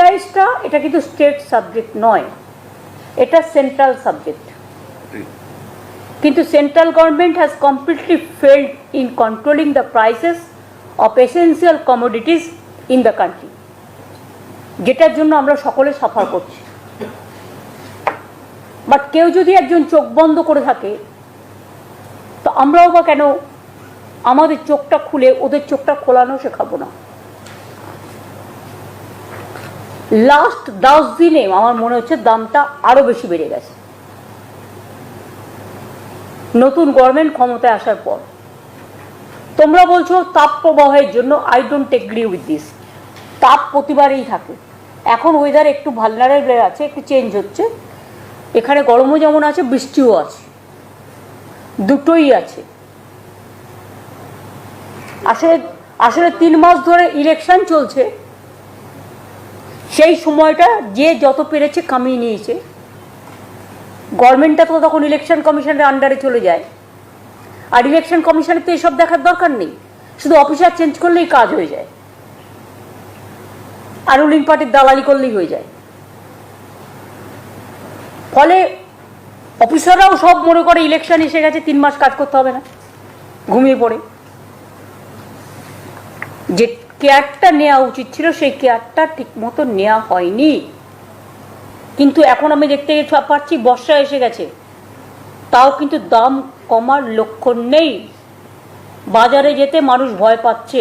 রাইসটা এটা কিন্তু স্টেট সাবজেক্ট নয়, এটা সেন্ট্রাল সাবজেক্ট। কিন্তু central government has completely failed in controlling the prices of essential commodities in the country, যেটার জন্য আমরা সকলে সাফার করছি। বাট কেউ যদি একজন চোখ বন্ধ করে থাকে, তো আমরাও বা কেন আমাদের চোখটা খুলে ওদের চোখটা খোলানো শেখাবো না? লাস্ট 10 দিনে আমার মনে হচ্ছে দামটা আরো বেশি বেড়ে গেছে নতুন গভর্নমেন্ট ক্ষমতায় আসার পর। তোমরা বলছো তাপ প্রবাহের জন্য, I don't agree with this. তাপ প্রতিবারই থাকে, এখন ওয়েদার একটু ভালনারেবল আছে, একটু চেঞ্জ হচ্ছে, এখানে গরমও যেমন আছে বৃষ্টিও আছে, দুটোই আছে। আসলে আসলে 3 মাস ধরে ইলেকশন চলছে, সেই সময়টা যে যত পেরেছে কামিয়ে নিয়েছে। গভর্নমেন্টটা তো তখন ইলেকশন কমিশনের আন্ডারে চলে যায়, আর ইলেকশন কমিশনের তো এসব দেখার দরকার নেই, শুধু অফিসার চেঞ্জ করলেই কাজ হয়ে যায়, আর রুলিং পার্টির দালালি করলেই হয়ে যায়। ফলে অফিসাররাও সব মনে করে ইলেকশন এসে গেছে, 3 মাস কাজ করতে হবে না, ঘুমিয়ে পড়ে। যে কেয়ারটা নেওয়া উচিত ছিল সেই কেয়ারটা ঠিক মতো নেওয়া হয়নি। কিন্তু এখন আমি দেখতে পাচ্ছি বর্ষা এসে গেছে, তাও কিন্তু দাম কমার লক্ষণ নেই। বাজারে যেতে মানুষ ভয় পাচ্ছে।